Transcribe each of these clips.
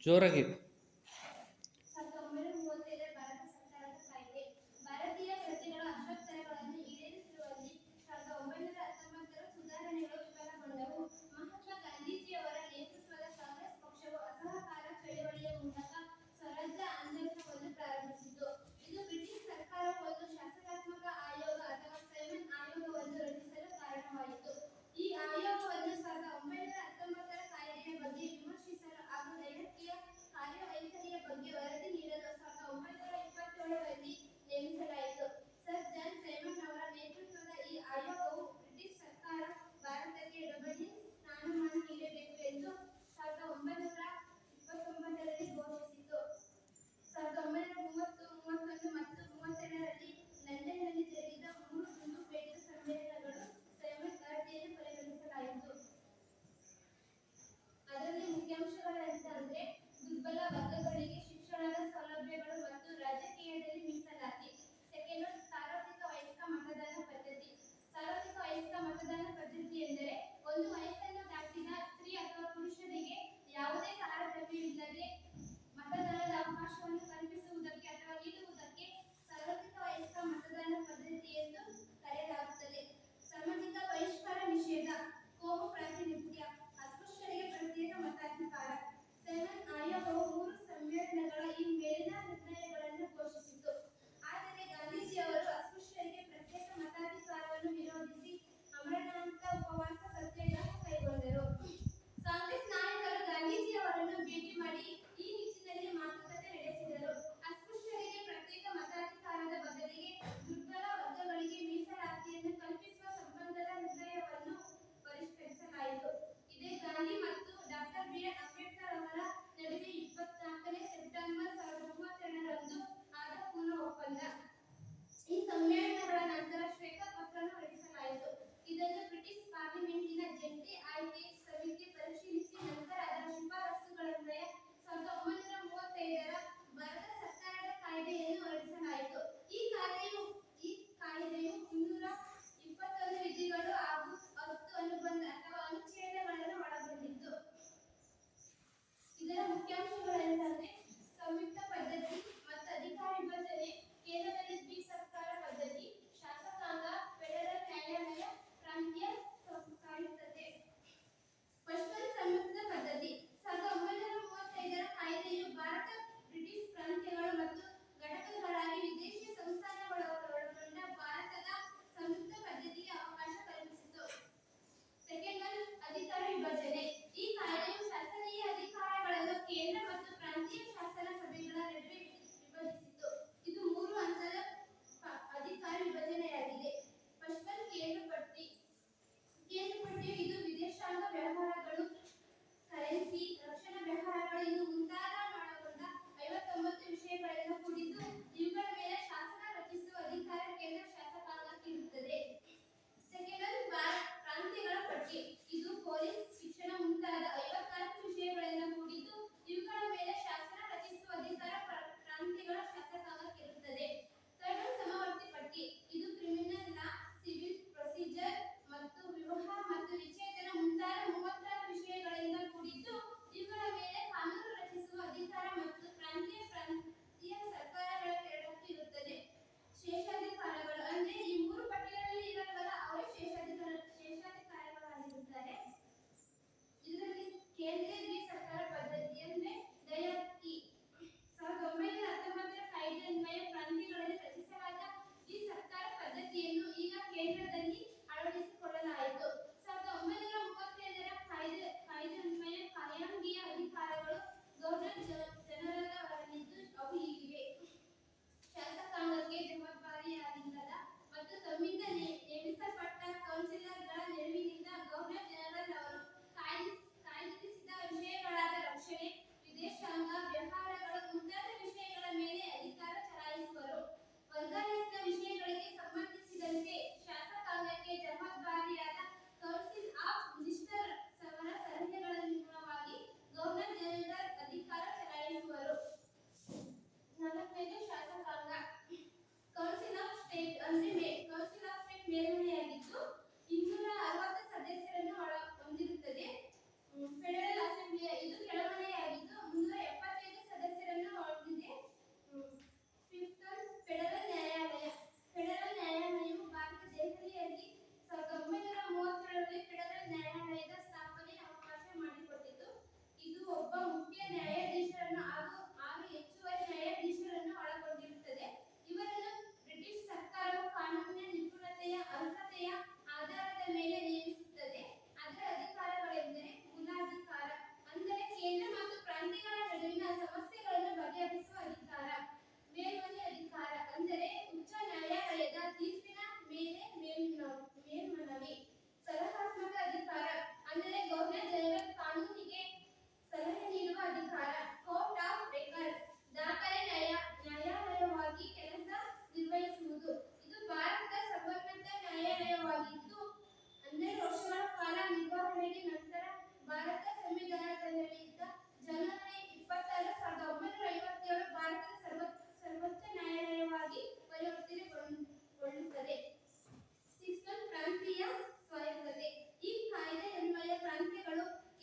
ಜೋರಾಗಿ. 1937 ಭಾರತ ಸರ್ಕಾರದ ಕಾಯ್ದೆ ಭಾರತೀಯ ಪ್ರಜೆಗಳ ಹಕ್ಕುಗಳನ್ನು ಈಡೇರಿಸುವಲ್ಲಿ 1919 ಸುಧಾರಣೆಗಳು ವಿಫಲಗೊಂಡವು. ಮಹಾತ್ಮ ಗಾಂಧೀಜಿಯವರ ನೇತೃತ್ವದ ಕಾಂಗ್ರೆಸ್ ಪಕ್ಷವು ಅಸಹಕಾರ ಚಳವಳಿಯ ಮೂಲಕ ಸ್ವರಾಜ್ಯ ಆಂದೋಲನವನ್ನು ಪ್ರಾರಂಭಿಸಿತು. ಇದು ಬ್ರಿಟಿಷ್ ಸರ್ಕಾರವು ಒಂದು ಶಾಸನಾತ್ಮಕ ಆಯೋಗ ಅಥವಾ ಸೈಮನ್ ಆಯೋಗವನ್ನು ರಚಿಸಲು ಕಾರಣವಾಯಿತು. ಈ ಆಯೋಗವನ್ನು 1919 ಕಾಯ್ದೆಯ ಬಗ್ಗೆ ವಿಮರ್ಶಿಸಲು ಹಾಗೂ ದೈನಂದಿನ ಕಾರ್ಯ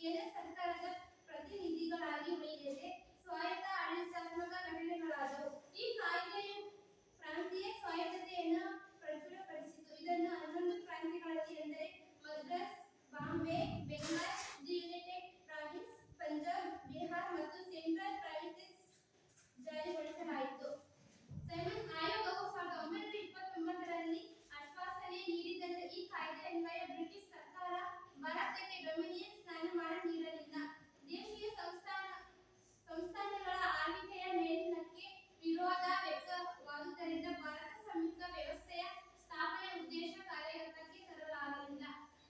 ಕೇಂದ್ರ ಸರ್ಕಾರದ ಪ್ರತಿನಿಧಿಗಳಾಗಿ ಉಳಿದಿದೆ. ಸ್ವಾಯತ್ತ ಆಡಳಿತಾತ್ಮಕ ಘಟನೆಗಳಾದವು. ಈ ಕಾಯ್ದೆಯು ಪ್ರಾಂತೀಯ ಸ್ವಾಯತ್ತತೆಯನ್ನು ಪ್ರಚುರಪಡಿಸಿತು. ಇದನ್ನು 11 ಪ್ರಾಂತ್ಯಗಳಲ್ಲಿ ಎಂದರೆ Madras, Bombay, Bengal, the United province, Punjab, Bihar ಮತ್ತು ಸೆಂಟ್ರಲ್ ಪ್ರಾವಿನ್ಸಸ್ ಜಾರಿಗೊಳಿಸಲಾಯಿತು. ಸೈಮನ್ ಆಯೋಗವು 1929ರಲ್ಲಿ ಆಶ್ವಾಸನೆ ನೀಡಿದಂತೆ ಈ ಕಾಯ್ದೆ ಅನ್ವಯ ಬ್ರಿಟಿಷ್ ಸರ್ಕಾರ ಭಾರತಕ್ಕೆ ಡೊಮಿನಿಯನ್ ಸ್ಥಾನಮಾನ ನೀಡಲಿಲ್ಲ. ದೇಶೀಯ ಸಂಸ್ಥಾನಗಳ ಆಳ್ವಿಕೆಯ ಮೇಲಿನಕ್ಕೆ ವಿರೋಧ ವ್ಯಕ್ತವಾದುದರಿಂದ ಭಾರತ ಸಂಯುಕ್ತ ವ್ಯವಸ್ಥೆಯ ಸ್ಥಾಪನೆ ಉದ್ದೇಶ ಕಾರ್ಯಗತಕ್ಕೆ ತರಲಾಗಲಿಲ್ಲ.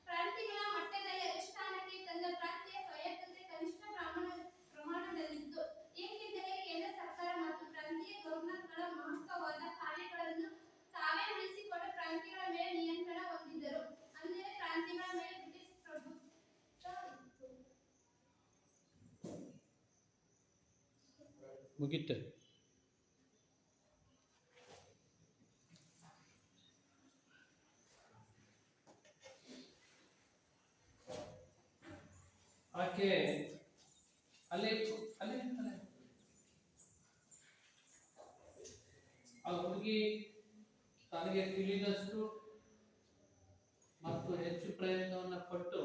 ಪ್ರಾಂತ್ಯಗಳ ಮಟ್ಟದಲ್ಲಿ ಅನುಷ್ಠಾನಕ್ಕೆ ತಂದ ಪ್ರಾಂತೀಯ ಸ್ವಾಯತ್ತತೆ ಕನಿಷ್ಠ ಪ್ರಮಾಣದಲ್ಲಿತ್ತು, ಏಕೆಂದರೆ ಕೇಂದ್ರ ಸರ್ಕಾರ ಮತ್ತು ಪ್ರಾಂತೀಯ ಗವರ್ನರ್ಗಳ ಮಹತ್ವವಾದ ಕಾರ್ಯಗಳನ್ನು ತಾವೇ ಉಳಿಸಿಕೊಂಡು ಪ್ರಾಂತ್ಯಗಳ ಮೇಲೆ ನಿಯಂತ್ರಣ ಹೊಂದಿದ್ದರು. ಅಂದರೆ ಪ್ರಾಂತ್ಯಗಳ ಮೇಲೆ ಬ್ರಿಟಿಷ್ ಪ್ರಭುತ್ವ ಇತ್ತು. ಮುಗಿತು. ಆಕೆ ಅಲ್ಲೇ ಆ ಹುಡುಗಿ ತನಗೆ ತಿಳಿದಷ್ಟು ಮತ್ತು ಹೆಚ್ಚು ಪ್ರಯತ್ನವನ್ನು ಪಟ್ಟು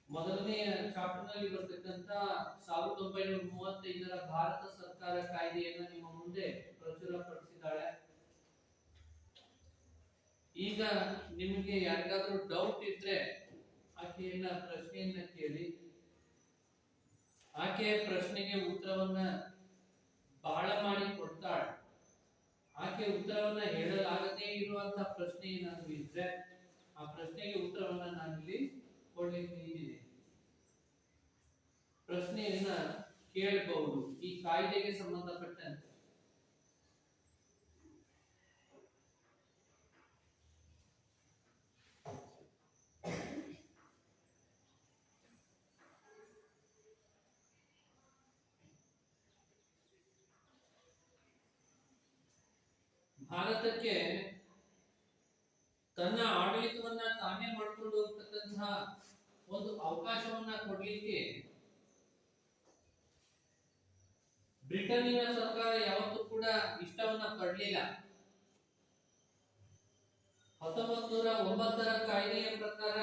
ಮೊದಲನೆಯ ಚಾಪ್ಟರ್ನಲ್ಲಿ ಬರ್ತಕ್ಕಂಥ 1935ರ ಭಾರತ ಸರ್ಕಾರ ಕಾಯ್ದೆಯನ್ನು ನಿಮ್ಮ ಮುಂದೆ ಪ್ರಚುರಪಡಿಸಿದ್ದಾಳೆ. ಈಗ ನಿಮಗೆ ಯಾರಿಗಾದ್ರೂ ಡೌಟ್ ಇದ್ರೆ ಆಕೆಯನ್ನ ಪ್ರಶ್ನೆಯನ್ನ ಕೇಳಿ. ಆಕೆಯ ಪ್ರಶ್ನೆಗೆ ಉತ್ತರವನ್ನ ಬಾಳ ಮಾಡಿ ಕೊಡ್ತಾಳೆ. ಆಕೆ ಉತ್ತರವನ್ನ ಹೇಳಲಾಗದೇ ಇರುವಂತ ಪ್ರಶ್ನೆ ಏನಾದ್ರು ಇದ್ರೆ ಆ ಪ್ರಶ್ನೆಗೆ ಉತ್ತರವನ್ನ ನಾನಿಲ್ಲಿ ಕೊಡ್ಲಿಕ್ಕೆ ಇದ್ದೀನಿ. ಪ್ರಶ್ನೆಯನ್ನ ಕೇಳಬಹುದು ಈ ಕಾಯ್ದೆಗೆ ಸಂಬಂಧಪಟ್ಟಂತೆ. ಭಾರತಕ್ಕೆ ತನ್ನ ಆಡಳಿತವನ್ನ ತಾನೇ ಮಾಡಿಕೊಂಡು ಹೋಗ್ತಕ್ಕಂತಹ ಒಂದು ಅವಕಾಶವನ್ನ ಕೊಡ್ಲಿಕ್ಕೆ ಬ್ರಿಟನ್ನಿನ ಸರ್ಕಾರ ಯಾವತ್ತೂ ಕೂಡ ಇಷ್ಟವನ್ನ ಪಡಲಿಲ್ಲ. 1909ರ ಕಾಯ್ದೆಯ ಪ್ರಕಾರ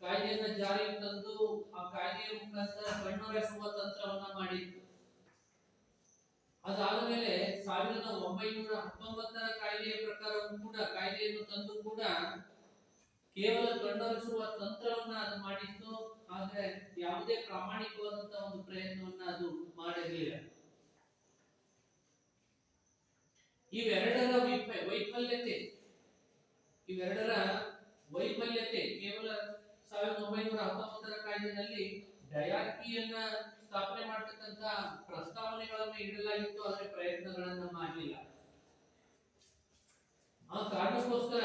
ಕಾಯ್ದೆಯನ್ನ ಜಾರಿಗೆ ತಂದು ಆ ಕಾಯ್ದೆಯ ಮುಖಾಂತರ ಕಣ್ಣೊರೆಸುವ ತಂತ್ರವನ್ನ ಮಾಡಿತ್ತು. ಅದಾದ ಮೇಲೆ 1919ರ ಕಾಯ್ದೆಯ ಪ್ರಕಾರವೂ ಕೂಡ ಕಾಯ್ದೆಯನ್ನು ತಂದು ಕೂಡ ಕೇವಲ ಕಣ್ಣೊರೆಸುವ ತಂತ್ರವನ್ನ ಅದು ಮಾಡಿತ್ತು. ಆದ್ರೆ ಯಾವುದೇ ಪ್ರಾಮಾಣಿಕವಾದಂತಹ ಒಂದು ಪ್ರಯತ್ನವನ್ನ ಅದು ಮಾಡಿರಲಿಲ್ಲ. ಇವೆರಡರ ವೈಫಲ್ಯತೆ ಕೇವಲ 1919ರ ಕಾಯ್ದೆಯಲ್ಲಿ ಡಯಾರ್ಕಿಯನ್ನ ಸ್ಥಾಪನೆ ಮಾಡತಕ್ಕಂತ ಪ್ರಸ್ತಾವನೆಗಳನ್ನು ಇಡಲಾಗಿತ್ತು, ಆದರೆ ಪ್ರಯತ್ನಗಳನ್ನ ಮಾಡಲಿಲ್ಲ. ಆ ಕಾರಣಕ್ಕೋಸ್ಕರ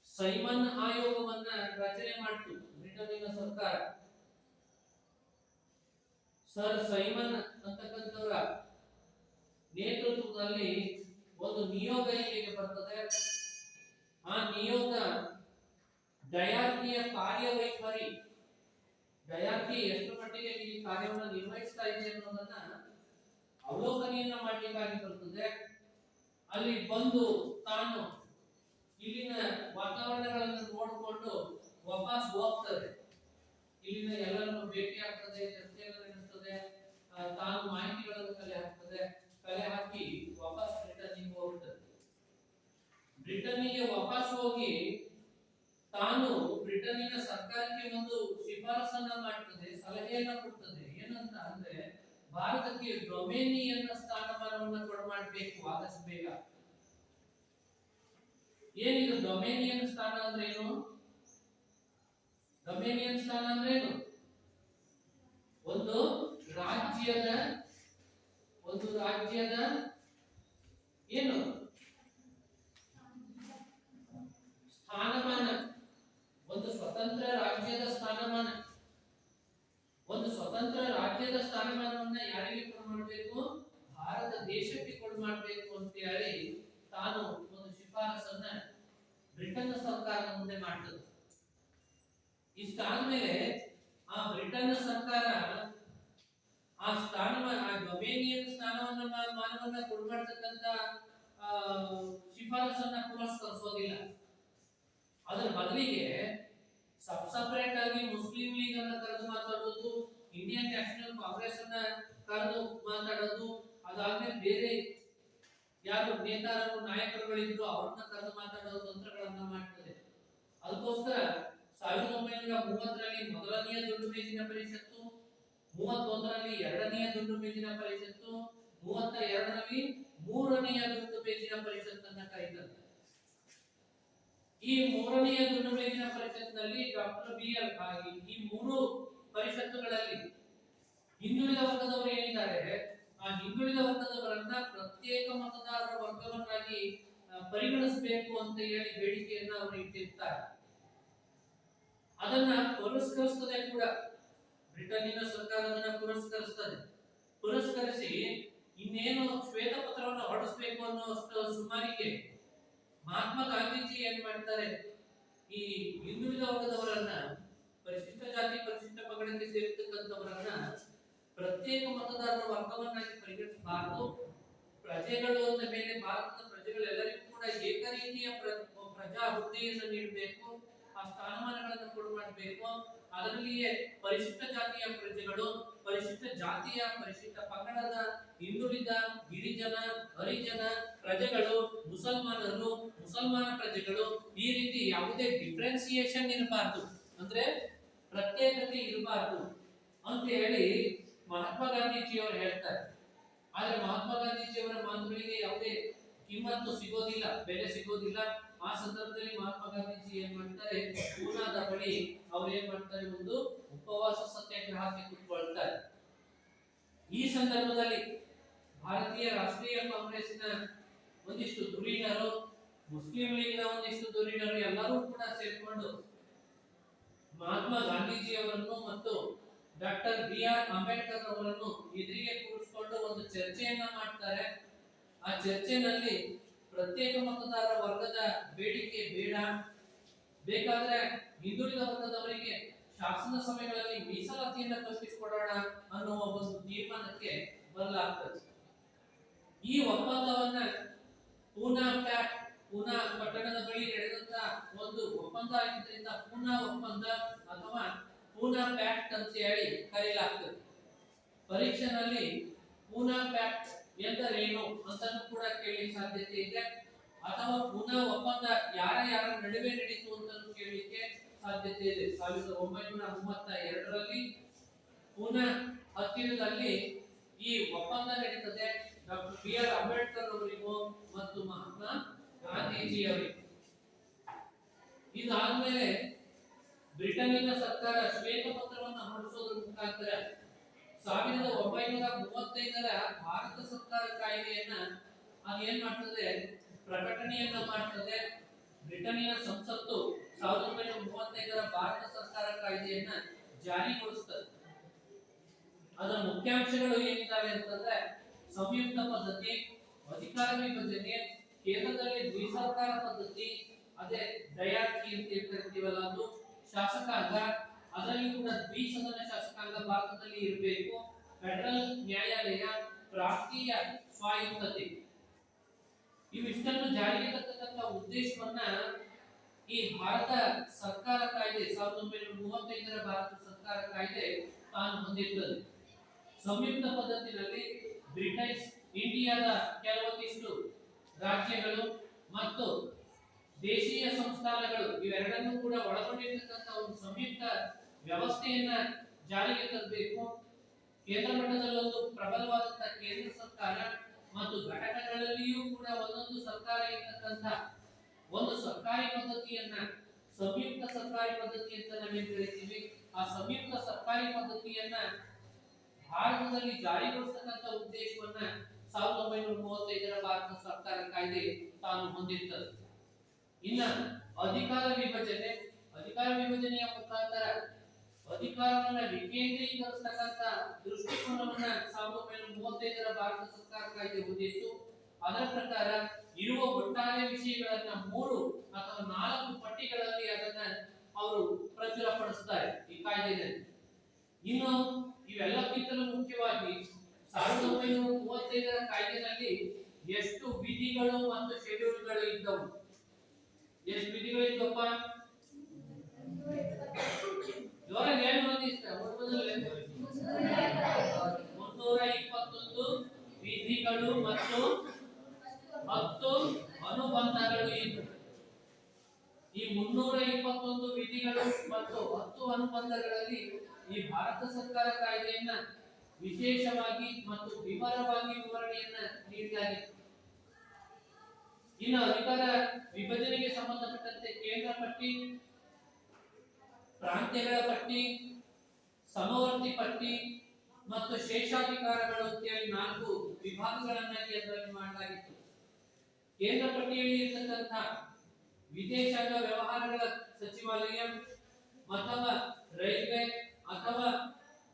ಸೈಮನ್ ಆಯೋಗವನ್ನ ರಚನೆ ಮಾಡಿತು ಬ್ರಿಟನ್ನಿನ ಸರ್ಕಾರ. ಸರ್ ಸೈಮನ್ ಅಂತಕ್ಕಂಥವರ ನೇತೃತ್ವದಲ್ಲಿ ಒಂದು ನಿಯೋಗ ಇಲ್ಲಿಗೆ ಬರ್ತದೆ. ಆ ನಿಯೋಗ ಡಯಾರ್ಕಿಯ ಕಾರ್ಯವೈಖರಿ, ಡಯಾರ್ಕಿ ಎಷ್ಟು ಮಟ್ಟಿಗೆ ಈ ಕಾರ್ಯವನ್ನು ನಿರ್ವಹಿಸ್ತಾ ಇದೆ ಅನ್ನೋದನ್ನ ಅವಲೋಕನೆಯನ್ನ ಮಾಡಲಿಕ್ಕಾಗಿ ಬರ್ತದೆ. ಅಲ್ಲಿ ಬಂದು ತಾನು ಇಲ್ಲಿನ ವಾತಾವರಣಗಳನ್ನು ನೋಡಿಕೊಂಡು ವಾಪಸ್ ಹೋಗ್ತದೆ. ಇಲ್ಲಿನ ಎಲ್ಲರನ್ನು ಭೇಟಿ ಆಗ್ತದೆ, ಚರ್ಚೆಯನ್ನು ನಡೆಸ್ತದೆ, ತಾನು ಮಾಹಿತಿಗಳನ್ನು ಕಲೆ ಹಾಕಿ ವಾಪಸ್ ಬ್ರಿಟನ್ನಿಗೆ ಹೋಗ್ತದೆ. ಬ್ರಿಟನ್ನಿಗೆ ವಾಪಸ್ ಹೋಗಿ ತಾನು ಬ್ರಿಟನ್ನಿನ ಸರ್ಕಾರಕ್ಕೆ ಒಂದು ಶಿಫಾರಸನ್ನ ಮಾಡ್ತದೆ, ಸಲಹೆಯನ್ನ ಕೊಡ್ತದೆ. ಏನಂತ ಅಂದ್ರೆ ಭಾರತಕ್ಕೆ ಡೊಮೇನಿಯನ್ ಸ್ಥಾನಮಾನವನ್ನ ಕೊಡಮಾಡಬೇಕು ಆದಷ್ಟು ಬೇಗ. ಏನಿದು ಡೊಮೇನಿಯನ್ ಸ್ಥಾನ ಅಂದ್ರೆ ಏನು? ಡೊಮೇನಿಯನ್ ಸ್ಥಾನ ಅಂದ್ರೆ ಏನು? ಒಂದು ರಾಜ್ಯದ ಏನು ಸ್ಥಾನಮಾನ, ಒಂದು ಸ್ವತಂತ್ರ ರಾಜ್ಯದ ಸ್ಥಾನಮಾನ. ಒಂದು ಸ್ವತಂತ್ರ ರಾಜ್ಯದ ಸ್ಥಾನಮಾನವನ್ನ ಯಾರಿಗೆ ಕೊಡು ಮಾಡಬೇಕು? ಭಾರತ ದೇಶಕ್ಕೆ ಕೊಡು ಮಾಡಬೇಕು ಅಂತ ಹೇಳಿ ತಾನು ಒಂದು ಶಿಫಾರಸನ್ನ ಬ್ರಿಟನ್ ಸರ್ಕಾರದ ಮುಂದೆ ಮಾಡ್ತದೆ. ಇಷ್ಟಾದ್ಮೇಲೆ ಆ ಬ್ರಿಟನ್ ಸರ್ಕಾರ ಆ ಸ್ಥಾನಮಾನ ಆ ಡೊಮೇನಿಯನ್ ಸ್ಥಾನವನ್ನ ಮಾನವನ್ನ ಕೊಡ್ಬಾರ್ದಕ್ಕಂತ ಆ ಶಿಫಾರಸನ್ನ ಪುರಸ್ಕರಿಸೋದಿಲ್ಲ. ಅದರ ಬದಲಿಗೆ ಸಪರೇಟ್ ಆಗಿ ಮುಸ್ಲಿಂ ಲೀಗ್ ಅನ್ನ ಕರೆದು ಮಾತಾಡೋದು, ಇಂಡಿಯನ್ ನ್ಯಾಷನಲ್ ಕಾಂಗ್ರೆಸ್ ಅನ್ನ ಕರೆದು ಮಾತಾಡೋದು, ಅದಾದ್ಮೇಲೆ ಬೇರೆ ಯಾರು ನೇತಾರರು ನಾಯಕರುಗಳಿದ್ರು ಅವ್ರನ್ನ ಕರೆದು ಮಾತಾಡೋ ತಂತ್ರಗಳನ್ನ ಮಾಡ್ತದೆ. ಅದಕ್ಕೋಸ್ಕರ 1930ರಲ್ಲಿ ಮೊದಲನೆಯ ದುಂಡು ಮೇಜಿನ ಪರಿಷತ್ತು, 31ರಲ್ಲಿ ಎರಡನೆಯ ದುಂಡು ಮೇಜಿನ ಪರಿಷತ್ತು, 32ರಲ್ಲಿ ಮೂರನೆಯ ದುಂಡು ಮೇಜಿನ ಪರಿಷತ್ತನ್ನ ಕರೀತಾರೆ. ಈ ಮೂರನೆಯ ದುಂಡು ಮೇಜಿನ ಪರಿಷತ್ನಲ್ಲಿ ಡಾಕ್ಟರ್ ಬಿ.ಆರ್. ಈ ಮೂರು ಪರಿಷತ್ತುಗಳಲ್ಲಿ ಹಿಂದುಳಿದ ವರ್ಗದವರು ಏನಿದ್ದಾರೆ, ಆ ಹಿಂದುಳಿದ ವರ್ಗದವರನ್ನ ಪ್ರತ್ಯೇಕ ಮತದಾರರ ವರ್ಗವನ್ನಾಗಿ ಪರಿಗಣಿಸಬೇಕು ಅಂತ ಹೇಳಿ ಬೇಡಿಕೆಯನ್ನ ಅವರು ಇಟ್ಟಿರ್ತಾರೆ. ಅದನ್ನ ಪುರಸ್ಕರಿಸ್ತದೆ ಕೂಡ, ಬ್ರಿಟನ್ನಿನ ಸರ್ಕಾರ ಅದನ್ನ ಪುರಸ್ಕರಿಸ್ತದೆ. ಪುರಸ್ಕರಿಸಿ ಇನ್ನೇನು ಶ್ವೇತಪತ್ರವನ್ನು ಹೊರಡಿಸಬೇಕು ಅನ್ನೋ ಸುಮಾರಿಗೆ ಮಹಾತ್ಮ ಗಾಂಧೀಜಿ ಏನ್ ಮಾಡ್ತಾರೆ, ಈ ಹಿಂದುಳಿದ ವರ್ಗದವರನ್ನ, ಪರಿಶಿಷ್ಟ ಜಾತಿ ಪರಿಶಿಷ್ಟ ಪಂಗಡಕ್ಕೆ ಸೇರಿರ್ತಕ್ಕಂಥವರನ್ನ ಪ್ರತ್ಯೇಕ ಮತದಾರರ ವರ್ಗವನ್ನಾಗಿ ಪರಿಗಣಿಸಬಾರದು, ಪ್ರಜೆಗಳು ಅಂದ ಮೇಲೆ ಭಾರತದ ಪ್ರಜೆಗಳೆಲ್ಲರಿಗೂ ಕೂಡ ಏಕ ರೀತಿಯ ಪ್ರಜಾ ಹುದ್ದೆಯನ್ನು ನೀಡಬೇಕು, ಆ ಸ್ಥಾನಮಾನಗಳನ್ನು ಕೊಡಬೇಕು. ಅದರಲ್ಲಿಯೇ ಪರಿಶಿಷ್ಟ ಜಾತಿಯ ಪ್ರಜೆಗಳು, ಪರಿಶಿಷ್ಟ ಜಾತಿಯ ಪರಿಶಿಷ್ಟ ಪಂಗಡದ ಹಿಂದುಳಿದ ಗಿರಿಜನ ಹರಿಜನ ಪ್ರಜೆಗಳು, ಮುಸಲ್ಮಾನರು ಮುಸಲ್ಮಾನ ಪ್ರಜೆಗಳು, ಈ ರೀತಿ ಯಾವುದೇ ಡಿಫ್ರೆನ್ಸಿಯೇಷನ್ ಇರಬಾರ್ದು, ಅಂದ್ರೆ ಪ್ರತ್ಯೇಕತೆ ಇರಬಾರ್ದು ಅಂತ ಹೇಳಿ ಮಹಾತ್ಮ ಗಾಂಧೀಜಿಯವರು ಹೇಳ್ತಾರೆ. ಆದ್ರೆ ಮಹಾತ್ಮ ಗಾಂಧೀಜಿಯವರ ಮಾತುಗಳಿಗೆ ಯಾವುದೇ ಕಿಮ್ಮತ್ತು ಸಿಗೋದಿಲ್ಲ, ಬೆಲೆ ಸಿಗೋದಿಲ್ಲ. ಆ ಸಂದರ್ಭದಲ್ಲಿ ಮಹಾತ್ಮ ಗಾಂಧೀಜಿ ಏನ್ ಮಾಡ್ತಾರೆ, ಪೂನಾದ ಬಳಿ ಅವ್ರು ಏನ್ ಮಾಡ್ತಾರೆ, ಒಂದು ಉಪವಾಸ ಸತ್ಯಾಗ್ರಹಕ್ಕೆ ಕೂತ್ಕೊಳ್ತಾರೆ. ಈ ಸಂದರ್ಭದಲ್ಲಿ ಭಾರತೀಯ ರಾಷ್ಟ್ರೀಯ ಕಾಂಗ್ರೆಸ್ನ ಒಂದಿಷ್ಟು ಧುರೀಣರು, ಮುಸ್ಲಿಂ ಲೀಗ್ನ ಒಂದಿಷ್ಟು ಧುರೀಣರು ಎಲ್ಲರೂ ಕೂಡ ಸೇರ್ಕೊಂಡು ಮಹಾತ್ಮ ಗಾಂಧೀಜಿಯವರನ್ನು ಮತ್ತು ಡಾಕ್ಟರ್ ಬಿ.ಆರ್. ಅಂಬೇಡ್ಕರ್ ಅವರನ್ನು ಎದುರಿಗೆ ಕೂರಿಸಿಕೊಂಡು ಒಂದು ಚರ್ಚೆಯನ್ನ ಮಾಡ್ತಾರೆ. ಆ ಚರ್ಚೆನಲ್ಲಿ ಪ್ರತ್ಯೇಕ ಮತದಾರರ ವರ್ಗದ ಬೇಡಿಕೆ ಬೇಡ, ಬೇಕಾದ್ರೆ ಹಿಂದುಳಿದ ವರ್ಗದವರಿಗೆ ಶಾಸನ ಸಭೆಗಳಲ್ಲಿ ಮೀಸಲಾತಿಯನ್ನು ಕಲ್ಪಿಸಿಕೊಡೋಣ ಅನ್ನುವ ಒಂದು ತೀರ್ಮಾನಕ್ಕೆ ಬರಲಾಗ್ತದೆ. ಈ ಒಪ್ಪಂದವನ್ನ ಪೂನಾ ಪಟ್ಟಣದ ಬಳಿ ನಡೆದಂತ ಒಂದು ಒಪ್ಪಂದ ಆಗಿದ್ದರಿಂದ ಪೂನಾ ಒಪ್ಪಂದ ಅಥವಾ ಪೂನಾ ಪ್ಯಾಕ್ಟ್ ಅಂತ ಹೇಳಿ ಕರೆಯಲಾಗ್ತದೆ. ಪರೀಕ್ಷೆನಲ್ಲಿ ಪೂನಾ ಪ್ಯಾಕ್ಟ್ ಎಂದರೇನು ಅಂತಲೂ ಕೂಡ ಕೇಳಿ ಸಾಧ್ಯತೆ ಇದೆ, ಅಥವಾ ಪೂನಾ ಒಪ್ಪಂದ ಯಾರ ನಡುವೆ ನಡೀತು ಅಂತಲೂ ಕೇಳಲಿಕ್ಕೆ ಸಾಧ್ಯತೆ ಇದೆ. 1932ರಲ್ಲಿ ಪೂನಾ ಹತ್ತಿರದಲ್ಲಿ ಈ ಒಪ್ಪಂದ ನಡೀತದೆ, ಡಾಕ್ಟರ್ ಬಿ.ಆರ್. ಅಂಬೇಡ್ಕರ್ ಅವರಿಗೂ ಮತ್ತು ಮಹಾತ್ಮ ಗಾಂಧೀಜಿಯವರಿಗೂ. ಇದಾದ್ಮೇಲೆ ಬ್ರಿಟನ್ನಿನ ಸರ್ಕಾರ ಶ್ವೇತಪತ್ರವನ್ನು ಹೊರಡಿಸೋದ್ರ ಮುಖಾಂತರ 1935ರ ಭಾರತ ಸರ್ಕಾರ ಕಾಯ್ದೆಯನ್ನ ಅದೇನ್ ಮಾಡ್ತದೆ, ಪ್ರಕಟಣೆಯನ್ನ ಮಾಡ್ತದೆ. ಬ್ರಿಟನ್ನಿನ ಸಂಸತ್ತು 1935ರ ಭಾರತ ಸರ್ಕಾರ ಕಾಯ್ದೆಯನ್ನ ಜಾರಿಗೊಳಿಸ್ತದೆ. ಅದರ ಮುಖ್ಯಾಂಶಗಳು ಏನಿದ್ದಾವೆ ಅಂತಂದ್ರೆ, ಸಂಯುಕ್ತ ಪದ್ಧತಿ, ಅಧಿಕಾರ ವಿಭಜನೆ, ಕೇಂದ್ರದಲ್ಲಿ ದ್ವಿಸರ್ಕಾರ ಪದ್ಧತಿ, ಅದೇ ಡಯಾರ್ಕಿ ಅಂತ ಕರಿತೀವಲ್ಲ ಅದು, ಶಾಸಕಾಂಗ, ಅದರಲ್ಲಿ ಕೂಡ ದ್ವಿಸದನ ಶಾಸಕಾಂಗ ಭಾರತದಲ್ಲಿ ಇರಬೇಕು, ಫೆಡರಲ್ ನ್ಯಾಯಾಲಯ, ರಾಷ್ಟ್ರೀಯ ಸ್ವಾಯತ್ತತೆ. ಇವಿಷ್ಟನ್ನು ಜಾರಿಗೆ ತರ್ತಕ್ಕಂಥ ಉದ್ದೇಶವನ್ನ ಈ ಭಾರತ ಸರ್ಕಾರ ಕಾಯ್ದೆ 1935ರ ಭಾರತ ಸರ್ಕಾರ ಕಾಯ್ದೆ ತಾನು ಹೊಂದಿರುತ್ತದೆ. ಸಂಯುಕ್ತ ಪದ್ಧತಿಯಲ್ಲಿ ಬ್ರಿಟಿಷ್ ಇಂಡಿಯಾದ ಕೆಲವೊಂದಿಷ್ಟು ರಾಜ್ಯಗಳು ಮತ್ತು ದೇಶೀಯ ಸಂಸ್ಥಾನಗಳು ಇವೆರಡನ್ನೂ ಕೂಡ ಒಳಗೊಂಡಿರತಕ್ಕಂಥ ಒಂದು ಸಂಯುಕ್ತ ವ್ಯವಸ್ಥೆಯನ್ನ ಜಾರಿಗೆ ತರಬೇಕು. ಕೇಂದ್ರ ಮಟ್ಟದಲ್ಲೊಂದು ಪ್ರಬಲವಾದಂತಹ ಕೇಂದ್ರ ಸರ್ಕಾರ ಮತ್ತು ಘಟಕಗಳಲ್ಲಿಯೂ ಕೂಡ ಒಂದೊಂದು ಸರ್ಕಾರ ಇರತಕ್ಕಂಥ ಒಂದು ಸರ್ಕಾರಿ ಪದ್ಧತಿಯನ್ನ ಸಂಯುಕ್ತ ಸರ್ಕಾರಿ ಪದ್ಧತಿ ಅಂತ ನಾವೇನ್ ಕರಿತೀವಿ. ಆ ಸಂಯುಕ್ತ ಸರ್ಕಾರಿ ಪದ್ಧತಿಯನ್ನ ಭಾರತದಲ್ಲಿ ಜಾರಿಗೊಳಿಸತಕ್ಕಂಥ ಉದ್ದೇಶವನ್ನ 1935ರ ಭಾರತ ಸರ್ಕಾರ ಕಾಯ್ದೆ ತಾನು ಹೊಂದಿರುತ್ತದೆ. ಇನ್ನ ಅಧಿಕಾರ ವಿಭಜನೆಯ ಮುಖಾಂತರ ಅಧಿಕಾರವನ್ನ ವಿಕೇಂದ್ರೀಕರಿಸತಕ್ಕಂಥ ದೃಷ್ಟಿಕೋನವನ್ನ 1935ರ ಭಾರತ ಸರ್ಕಾರ ಕಾಯ್ದೆ ಹೊಂದಿತ್ತು. ಅದರ ಪ್ರಕಾರ ಇರುವ ಒಟ್ಟಾರೆ ವಿಷಯಗಳನ್ನ 3 ಅಥವಾ 4 ಪಟ್ಟಿಗಳಲ್ಲಿ ಅದನ್ನ ಅವರು ಪ್ರಚುರಪಡಿಸ್ತಾರೆ. ಕಾಯ್ದೆನಲ್ಲಿ. ಇನ್ನು ಇವೆಲ್ಲಕ್ಕಿಂತಲೂ ಮುಖ್ಯವಾಗಿ 1935ರ ಕಾಯ್ದೆನಲ್ಲಿ ಎಷ್ಟು ವಿಧಿಗಳು ಮತ್ತು ಶೆಡ್ಯೂಲ್ಗಳು ಇದ್ದವು? ಎಷ್ಟು ವಿಧಿಗಳು ಇದ್ದಪ್ಪ? ಜೋರಾಗಿ ಏನು ಓದಿಸ್ತ? 321 ವಿಧಿಗಳು ಮತ್ತು 10 ಅನುಬಂಧಗಳು ಇದ್ದವು. ಈ 321 ವಿಧಿಗಳು ಮತ್ತು 10 ಅನುಬಂಧಗಳಲ್ಲಿ ಈ ಭಾರತ ಸರ್ಕಾರ ಕಾಯ್ದೆಯನ್ನ ವಿಶೇಷವಾಗಿ ಮತ್ತು ವಿವರವಾಗಿ ವಿವರಣೆಯನ್ನ ನೀಡಲಾಗಿತ್ತು. ಇನ್ನು ಅಧಿಕಾರ ವಿಭಜನೆಗೆ ಸಂಬಂಧಪಟ್ಟಂತೆ ಕೇಂದ್ರ ಪಟ್ಟಿ, ಪ್ರಾಂತ್ಯಗಳ ಪಟ್ಟಿ, ಸಮವರ್ತಿ ಪಟ್ಟಿ ಮತ್ತು ಶೇಷಾಧಿಕಾರಗಳು ಅಂತೇಳಿ 4 ವಿಭಾಗಗಳನ್ನಾಗಿ ಅದರಲ್ಲಿ ಮಾಡಲಾಗಿತ್ತು. ಕೇಂದ್ರ ಪಟ್ಟಿಯಲ್ಲಿ ಇರತಕ್ಕಂಥ ವಿದೇಶಾಂಗ ವ್ಯವಹಾರಗಳ ಸಚಿವಾಲಯ ಅಥವಾ ರೈಲ್ವೆ ಅಥವಾ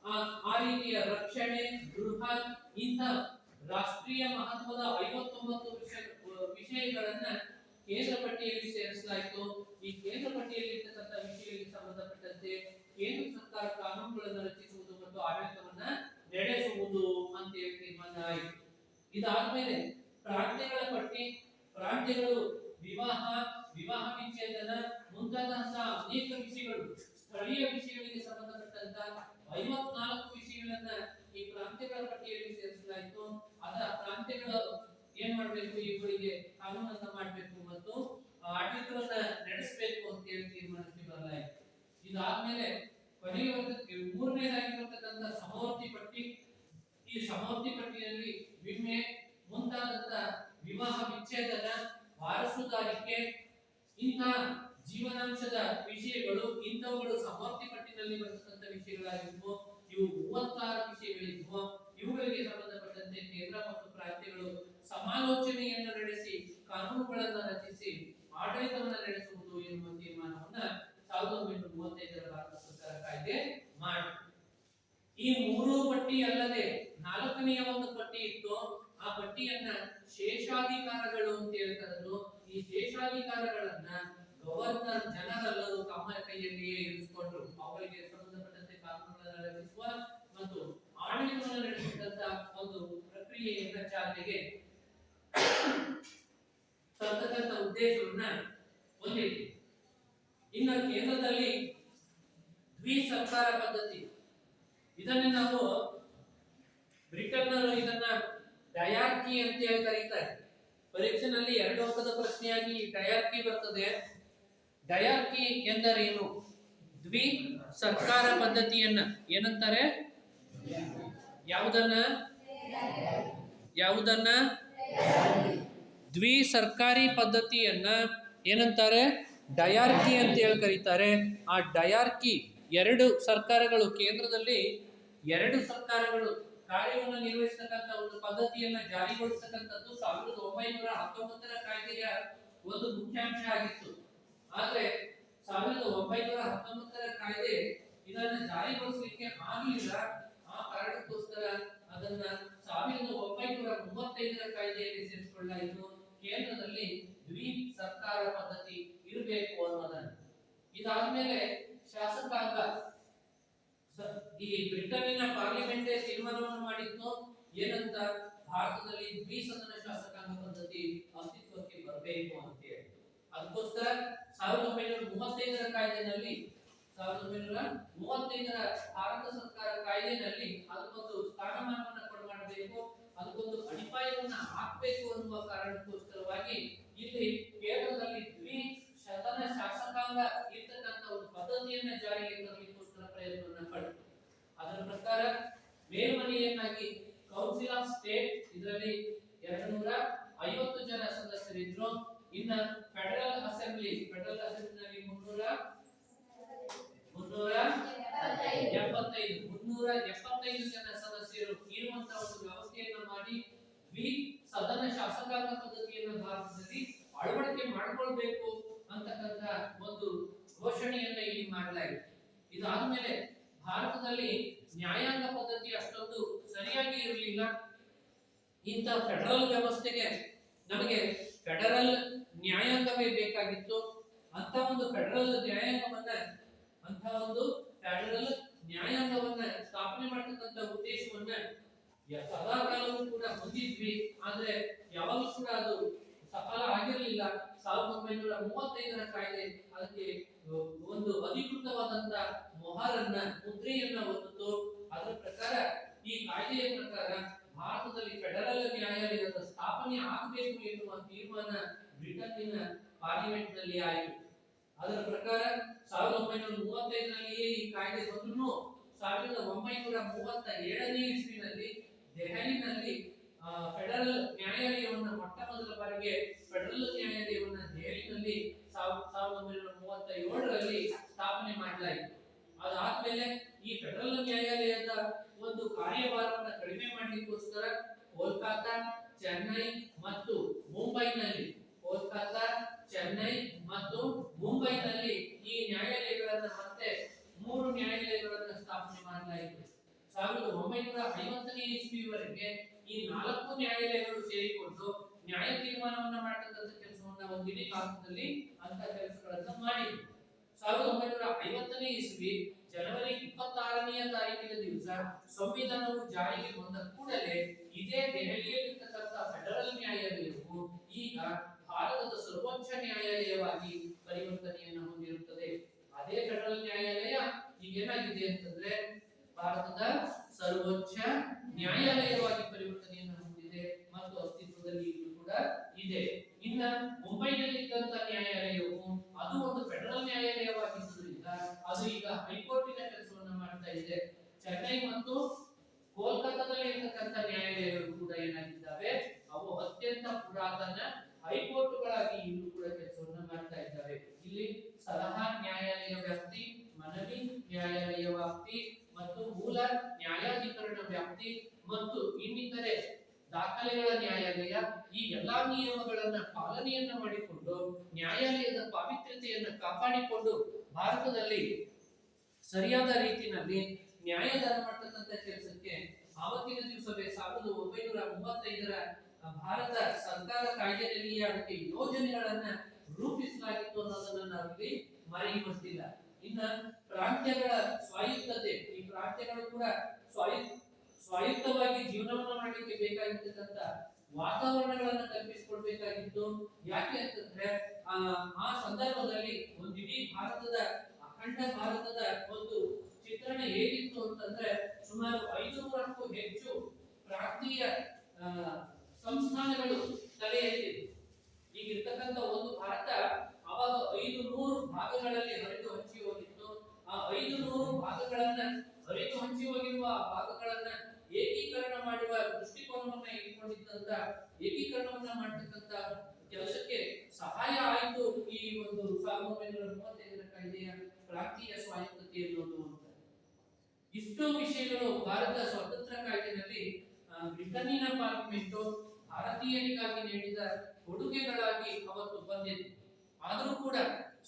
ಆ ರೀತಿಯ ರಕ್ಷಣೆ, ಗೃಹ ಇಂಥ ರಾಷ್ಟ್ರೀಯ ಮಹತ್ವದ 59 ವಿಷಯಗಳನ್ನ ಕೇಂದ್ರ ಪಟ್ಟಿಯಲ್ಲಿ ಸೇರಿಸಲಾಯಿತು. ಈ ಕೇಂದ್ರ ಪಟ್ಟಿಯಲ್ಲಿ ಇರತಕ್ಕಂಥ ವಿಷಯಗಳಿಗೆ ಸಂಬಂಧಪಟ್ಟಂತೆ ಕೇಂದ್ರ ಸರ್ಕಾರ ಕಾನೂನುಗಳನ್ನು ರಚಿಸುವುದು ಮತ್ತು ಆಡಳಿತವನ್ನ ನಡೆಸುವುದು ಅಂತ ಹೇಳಿ ತೀರ್ಮಾನ ಆಯಿತು. ಇದಾದ್ಮೇಲೆ ಪ್ರಾಂತ್ಯಗಳ ಪಟ್ಟಿ, ಪ್ರಾಂತ್ಯಗಳು ವಿವಾಹ, ವಿವಾಹ ವಿಚ್ಛೇದನ ಮುಂತಾದಂತಹ ಅನೇಕ ವಿಷಯಗಳು, ಸ್ಥಳೀಯ ವಿಷಯಗಳಿಗೆ ಸಂಬಂಧಪಟ್ಟಂತ 54 ವಿಷಯಗಳನ್ನ ಈ ಪ್ರಾಂತ್ಯಗಳ ಪಟ್ಟಿಯಲ್ಲಿ ಸೇರಿಸಲಾಯಿತು. ಅದರ ಪ್ರಾಂತ್ಯಗಳು ಏನ್ ಮಾಡಬೇಕು? ಇವುಗಳಿಗೆ ಕಾನೂನನ್ನ ಮಾಡಬೇಕು ಮತ್ತು ಆಡಳಿತವನ್ನ ನಡೆಸಬೇಕು ಅಂತ ಹೇಳಿ ತೀರ್ಮಾನಕ್ಕೆ ಬರಲಾಯಿತು. ಇದಾದ್ಮೇಲೆ ಕೊನೆಗೆ ಮೂರನೇದಾಗಿರತಕ್ಕಂಥ ಸಮವರ್ತಿ ಪಟ್ಟಿ. ಈ ಸಮವರ್ತಿ ಪಟ್ಟಿಯಲ್ಲಿ ವಿಮೆ ಮುಂತಾದಂತ ವಿವಾಹ ವಿಚ್ಛೇದನ, ವಾರಸುದಾರಿಕೆ ಇಂಥ ಜೀವನಾಂಶದ ವಿಷಯಗಳು ಇಂಥವುಗಳು ಸಮವರ್ತಿ ಪಟ್ಟಿನಲ್ಲಿ ಬರ್ತಕ್ಕಂಥ ವಿಷಯಗಳಾಗಿದ್ವು. ಇವು 36 ವಿಷಯಗಳಿದ್ವು. ಇವುಗಳಿಗೆ ಸಂಬಂಧಪಟ್ಟಂತೆ ಕೇಂದ್ರ ಮತ್ತು ಪ್ರಾಂತ್ಯಗಳು ಸಮಾಲೋಚನೆಯನ್ನು ನಡೆಸಿ ಕಾನೂನುಗಳನ್ನು ರಚಿಸಿ ಆಡಳಿತವನ್ನು ನಡೆಸುವುದು ಎನ್ನುವ ತೀರ್ಮಾನವನ್ನ 1935ರ ಭಾರತ ಸರ್ಕಾರ ಕಾಯ್ದೆ ಮಾಡಿತು. ಈ 3 ಪಟ್ಟಿ ಅಲ್ಲದೆ 4ನೆಯ ಒಂದು ಪಟ್ಟಿ ಇತ್ತು. ಆ ಪಟ್ಟಿಯನ್ನ ಶೇಷಾಧಿಕಾರಗಳು ಅಂತ ಹೇಳ್ತಾರೆ. ಈ ಶೇಷಾಧಿಕಾರಗಳನ್ನ ಗವರ್ನರ್ ಜನರಲ್ ತಮ್ಮ ಕೈಯಲ್ಲಿಯೇ ಇರಿಸಿಕೊಂಡ್ರು. ಅವರಿಗೆ ಸಂಬಂಧಪಟ್ಟಂತೆ ಕಾನೂನುಗಳನ್ನು ರಚಿಸುವ ಮತ್ತು ಆಡಳಿತವನ್ನು ನಡೆಸುವಂತ ಒಂದು ಪ್ರಕ್ರಿಯೆಯನ್ನ ಚಾಲನೆಗೆ ತರ್ತಕ್ಕಂಥ ಉದ್ದೇಶವನ್ನ ಹೊಂದಿದೆ. ಇನ್ನು ಕೇಂದ್ರದಲ್ಲಿ ದ್ವಿಸರ್ಕಾರ ಪದ್ಧತಿ, ಇದನ್ನ ನಾವು ಬ್ರಿಟನ್ನರು ಇದನ್ನ ಡಯಾರ್ಕಿ ಅಂತ ಹೇಳಿ ಕರೀತಾರೆ. ಪರೀಕ್ಷೆನಲ್ಲಿ 2 ಅಂಕದ ಪ್ರಶ್ನೆಯಾಗಿ ಡಯಾರ್ಕಿ ಬರ್ತದೆ. ಡಯಾರ್ಕಿ ಎಂದರೇನು? ದ್ವಿ ಸರ್ಕಾರ ಪದ್ಧತಿಯನ್ನ ಏನಂತಾರೆ? ಯಾವುದನ್ನ ದ್ವಿ ಸರ್ಕಾರಿ ಪದ್ಧತಿಯನ್ನ ಏನಂತಾರೆ? ಡಯಾರ್ಕಿ ಅಂತ ಹೇಳಿ ಕರೀತಾರೆ. ಆ ಡಯಾರ್ಕಿ 2 ಸರ್ಕಾರಗಳು, ಕೇಂದ್ರದಲ್ಲಿ 2 ಸರ್ಕಾರಗಳು ಕಾರ್ಯವನ್ನು ನಿರ್ವಹಿಸತಕ್ಕಂಥ ಒಂದು ಪದ್ಧತಿಯನ್ನ ಜಾರಿಗೊಳಿಸತಕ್ಕಂಥದ್ದು 1919ರ ಕಾಯ್ದೆಯ ಒಂದು ಮುಖ್ಯಾಂಶ ಆಗಿತ್ತು. ಆದ್ರೆ 1919ರ ಕಾಯ್ದೆ ಇದನ್ನ ಜಾರಿಗೊಳಿಸಲಿಕ್ಕೆ ಆಗಲಿಲ್ಲ. ಆ ಕಾರಣಕ್ಕೋಸ್ಕರ ಅದನ್ನ 1935ರ ಕಾಯ್ದೆಯಲ್ಲಿ ಸೇರಿಸಿಕೊಳ್ಳಲಾಯಿತು. ಕೇಂದ್ರದಲ್ಲಿ ದ್ವಿ ಸರ್ಕಾರ ಪದ್ಧತಿ ಇರಬೇಕು ಅನ್ನೋದನ್ನ. ಇದಾದ್ಮೇಲೆ ಶಾಸಕಾಂಗ, ಈ ಬ್ರಿಟನ್ನಿನ ಪಾರ್ಲಿಮೆಂಟೇ ತೀರ್ಮಾನವನ್ನು ಮಾಡಿತ್ತು. ಏನಂತ? ಭಾರತದಲ್ಲಿ ದ್ವಿಸದನ ಶಾಸಕಾಂಗ ಪದ್ಧತಿ ಅಸ್ತಿತ್ವಕ್ಕೆ ಬರಬೇಕು ಅಂತ ಹೇಳಿ. ಅದಕ್ಕೋಸ್ಕರ 1935ರ ಕಾಯ್ದೆನಲ್ಲಿ 1935ರ ಭಾರತ ಸರ್ಕಾರ ಕಾಯ್ದೆನಲ್ಲಿ ಅದಕ್ಕೊಂದು ಸ್ಥಾನಮಾನವನ್ನು ಕೊಡಬೇಕು, ಅದಕ್ಕೊಂದು ಅಡಿಪಾಯವನ್ನು ಹಾಕಬೇಕು ಅನ್ನುವ ಕಾರಣಕ್ಕೋಸ್ಕರವಾಗಿ ಇಲ್ಲಿ ಕೇಂದ್ರದಲ್ಲಿ ದ್ವಿಸದನ ಶಾಸಕಾಂಗ ಇರ್ತಕ್ಕಂಥ ಒಂದು ಪದ್ಧತಿಯನ್ನ ಜಾರಿಗೆ ತರಲಿಕ್ಕೋಸ್ಕರ ಪ್ರಯತ್ನವನ್ನ ಪಡಿತು. ಅದರ ಪ್ರಕಾರ ಮೇಲ್ಮನೆಯನ್ನಾಗಿ ಕೌನ್ಸಿಲ್ ಆಫ್ ಸ್ಟೇಟ್, ಇದರಲ್ಲಿ 250 ಜನ ಸದಸ್ಯರಿದ್ರು. ಇನ್ನ ಫೆಡರಲ್ ಅಸೆಂಬ್ಲಿನಲ್ಲಿ 375 ಜನ ಸದಸ್ಯರು ಇರುವಂತಹ ಒಂದು ವ್ಯವಸ್ಥೆಯನ್ನು ಮಾಡಿ ದ್ವಿಸದನ ಶಾಸಕಾಂಗ ಪದ್ಧತಿಯನ್ನು ಭಾರತದಲ್ಲಿ ಅಳವಡಿಕೆ ಮಾಡಿಕೊಳ್ಬೇಕು ಅಂತಕ್ಕಂಥ ಒಂದು ಘೋಷಣೆಯನ್ನ ಇಲ್ಲಿ ಮಾಡಲಾಗಿದೆ. ಇದಾದ್ಮೇಲೆ ಭಾರತದಲ್ಲಿ ನ್ಯಾಯಾಂಗ ಪದ್ಧತಿ ಅಷ್ಟೊಂದು ಸರಿಯಾಗಿ ಇರಲಿಲ್ಲ. ಇಂಥ ಫೆಡರಲ್ ವ್ಯವಸ್ಥೆಗೆ ನಮಗೆ ಫೆಡರಲ್ ನ್ಯಾಯಾಂಗವೇ ಬೇಕಾಗಿತ್ತು. ಅಂತ ಒಂದು ಫೆಡರಲ್ ನ್ಯಾಯಾಂಗವನ್ನ, ಅಂತ ಒಂದು ಫೆಡರಲ್ ನ್ಯಾಯಾಂಗವನ್ನ ಸ್ಥಾಪನೆ ಮಾಡತಕ್ಕಂತ ಉದ್ದೇಶವನ್ನ ಸದಾ ಕಾಲವೂ ಕೂಡ ಹೊಂದಿದ್ವಿ. ಆದ್ರೆ ಯಾವಾಗಲೂ ಕೂಡ ಅದು ಸಫಲ ಆಗಿರಲಿಲ್ಲ. 1935ರ ಕಾಯ್ದೆ ಅದಕ್ಕೆ ಒಂದು ಅಧಿಕೃತವಾದಂತ ಮೊಹರನ್ನ ಮುದ್ರೆಯನ್ನ ಹೊಂದಿತು. ಅದರ ಪ್ರಕಾರ ಈ ಕಾಯ್ದೆಯ ಪ್ರಕಾರ ಭಾರತದಲ್ಲಿ ಫೆಡರಲ್ ನ್ಯಾಯಾಲಯದ ಸ್ಥಾಪನೆ ಆಗಬೇಕು ಎನ್ನುವ ತೀರ್ಮಾನ ಬ್ರಿಟನ್ನಿನ ಪಾರ್ಲಿಮೆಂಟ್ ನಲ್ಲಿ ಆಯಿತು. ಅದರ ಪ್ರಕಾರ 1935ರಲ್ಲಿಯೇ ಈ ಕಾಯ್ದೆ ಬಂದರೂ 1937ನೇ ಇಸ್ವಿನಲ್ಲಿ ದೆಹಲಿನಲ್ಲಿ ಫೆಡರಲ್ ನ್ಯಾಯಾಲಯವನ್ನ ಮೊಟ್ಟ ಮೊದಲ ಬಾರಿಗೆ ಫೆಡರಲ್ ನ್ಯಾಯಾಲಯವನ್ನ ದೆಹಲಿನಲ್ಲಿ 1937ರಲ್ಲಿ ಸ್ಥಾಪನೆ ಮಾಡಲಾಯಿತು. ಅದಾದ್ಮೇಲೆ ಈ ಫೆಡರಲ್ ನ್ಯಾಯಾಲಯದ ಒಂದು ಕಾರ್ಯಭಾರವನ್ನ ಕಡಿಮೆ ಮಾಡಲಿಕ್ಕೋಸ್ಕರ ಕೋಲ್ಕತ್ತಾ, ಚೆನ್ನೈ ಮತ್ತು ಮುಂಬೈನಲ್ಲಿ ಈ ನ್ಯಾಯಾಲಯಗಳನ್ನ ಮತ್ತೆ 3 ನ್ಯಾಯಾಲಯಗಳನ್ನ ಸ್ಥಾಪನೆ ಮಾಡಲಾಯಿತು. 1950ನೇ ಇಸ್ವಿವರೆಗೆ ಈ 4 ನ್ಯಾಯಾಲಯಗಳು ಸೇರಿಕೊಂಡು ನ್ಯಾಯ ತೀರ್ಮಾನವನ್ನ ಮಾಡತಕ್ಕಂತ ಕೆಲಸವನ್ನ ಒಂದು ಇಡೀ ಭಾರತದಲ್ಲಿ ಅಂತ ಕೆಲಸಗಳನ್ನ ಮಾಡಿದ್ರು. 1950ನೇ ಇಸ್ವಿ ಜನವರಿ 26ನೇ ತಾರೀಕಿನ ದಿವಸ ಸಂವಿಧಾನವು ಜಾರಿಗೆ ಬಂದ ಕೂಡಲೇ ಇದೇ ದೆಹಲಿಯಲ್ಲಿರ್ತಕ್ಕಂಥ ಫೆಡರಲ್ ನ್ಯಾಯಾಲಯವು ಈಗ ಭಾರತದ ಸರ್ವೋಚ್ಚ ನ್ಯಾಯಾಲಯವಾಗಿ ಪರಿವರ್ತನೆಯನ್ನು ಹೊಂದಿರುತ್ತದೆ. ಅದೇ ಫೆಡರಲ್ ನ್ಯಾಯಾಲಯ ಈಗ ಏನಾಗಿದೆ ಅಂತಂದ್ರೆ ಭಾರತದ ಸರ್ವೋಚ್ಚ ನ್ಯಾಯಾಲಯವಾಗಿ ಪರಿವರ್ತನೆಯನ್ನು ಹೊಂದಿದೆ ಮತ್ತು ಅಸ್ತಿತ್ವದಲ್ಲಿ ಕೂಡ ಇದೆ. ಇನ್ನ ಮುಂಬೈನಲ್ಲಿ ಇದ್ದಂತ ನ್ಯಾಯಾಲಯವು ಅದು ಒಂದು ಫೆಡರಲ್ ನ್ಯಾಯಾಲಯವಾಗಿದ್ದರಿಂದ ಅದು ಈಗ ಹೈಕೋರ್ಟಿನ ಕೆಲಸವನ್ನ ಮಾಡ್ತಾ ಇದೆ. ಚೆನ್ನೈ ಮತ್ತು ಕೋಲ್ಕತ್ತಾದಲ್ಲಿ ಇರತಕ್ಕಂತ ನ್ಯಾಯಾಲಯಗಳು ಕೂಡ ಏನಾಗಿದ್ದಾವೆ, ಅವು ಅತ್ಯಂತ ಪುರಾತನ ಹೈಕೋರ್ಟ್ಗಳಾಗಿ ಇಲ್ಲೂ ಕೂಡ ಕೆಲಸವನ್ನ ಮಾಡ್ತಾ ಇದ್ದಾವೆ. ಇಲ್ಲಿ ಸಲಹಾ ನ್ಯಾಯಾಲಯ ವ್ಯಾಪ್ತಿ, ಮನವಿ ನ್ಯಾಯಾಲಯ ವ್ಯಾಪ್ತಿ ಮತ್ತು ಮೂಲ ನ್ಯಾಯಾಧಿಕರಣ ವ್ಯಾಪ್ತಿ ಮತ್ತು ಇನ್ನಿತರೆ ದಾಖಲೆಗಳ ನ್ಯಾಯಾಲಯ ಈ ಎಲ್ಲಾ ನಿಯಮಗಳನ್ನ ಪಾಲನೆಯನ್ನ ಮಾಡಿಕೊಂಡು ನ್ಯಾಯಾಲಯದ ಪಾವಿತ್ರ್ಯತೆಯನ್ನ ಕಾಪಾಡಿಕೊಂಡು ಭಾರತದಲ್ಲಿ ಸರಿಯಾದ ರೀತಿಯಲ್ಲಿ ನ್ಯಾಯದಾನ ಮಾಡತಕ್ಕಂತ ಕೆಲಸಕ್ಕೆ ಆವತ್ತಿನ ದಿವಸವೇ 1935ರ ಭಾರತ ಸರ್ಕಾರ ಕಾಯ್ದೆಯಲ್ಲಿ ಅದಕ್ಕೆ ಯೋಜನೆಗಳನ್ನ ರೂಪಿಸಲಾಗಿತ್ತು ಅನ್ನೋದನ್ನ ನಾವಿಲ್ಲಿ ಮರೆಯುವಂತಿಲ್ಲ. ಇನ್ನ ಪ್ರಾಂತ್ಯಗಳ ಸ್ವಾಯತ್ತತೆ, ಈ ಪ್ರಾಂತ್ಯಗಳು ಕೂಡ ಸ್ವಾಯತ್ತವಾಗಿ ಜೀವನವನ್ನ ಮಾಡಲಿಕ್ಕೆ ಬೇಕಾಗಿರ್ತಕ್ಕಂಥ ವಾತಾವರಣಗಳನ್ನ ಕಲ್ಪಿಸಿಕೊಳ್ಬೇಕಾಗಿತ್ತು. ಯಾಕೆ ಅಂತಂದ್ರೆ ಆ ಸಂದರ್ಭದಲ್ಲಿ ಒಂದು ಇಡೀ ಭಾರತದ ಅಖಂಡ ಭಾರತದ ಒಂದು ಚಿತ್ರಣ ಹೇಗಿತ್ತು ಅಂತಂದ್ರೆ ಸುಮಾರು 500ಕ್ಕೂ ಹೆಚ್ಚು ಪ್ರಾಂತೀಯ ಸಂಸ್ಥಾನಗಳು ತಲೆ ಎತ್ತಿದೆ. ಈಗ ಇರ್ತಕ್ಕಂಥ ಒಂದು ಭಾರತ ಅವಾಗ 500 ಭಾಗಗಳಲ್ಲಿ ಹರಿದು ಹಂಚಿ ಹೋಗಿತ್ತು. ಆ 500 ಭಾಗಗಳನ್ನ ಹರಿದು ಹಂಚಿ ಹೋಗಿರುವ ಭಾಗಗಳನ್ನ ಏಕೀಕರಣ ಮಾಡುವ ದೃಷ್ಟಿಕೋನವನ್ನ ಇಟ್ಕೊಂಡಿದ್ದಂತ ಏಕೀಕರಣವನ್ನ ಮಾಡತಕ್ಕಂತ ಕೆಲಸಕ್ಕೆ ಸಹಾಯ ಆಯಿತು ಈ ಒಂದು 1935ರ ಕಾಯ್ದೆಯ ಪ್ರಾಂತೀಯ ಸ್ವಾಯತ್ತತೆ ಅನ್ನೋದು ಅಂತ. ಇಷ್ಟು ವಿಷಯಗಳು ಭಾರತ ಸ್ವಾತಂತ್ರ್ಯ ಕಾಯ್ದೆಯಲ್ಲಿ ಬ್ರಿಟನ್ನಿನ ಪಾರ್ಲಿಮೆಂಟ್ ಭಾರತೀಯರಿಗಾಗಿ ನೀಡಿದ ಕೊಡುಗೆಗಳಾಗಿ ಅವತ್ತು ಬಂದಿದೆ. ಆದರೂ ಕೂಡ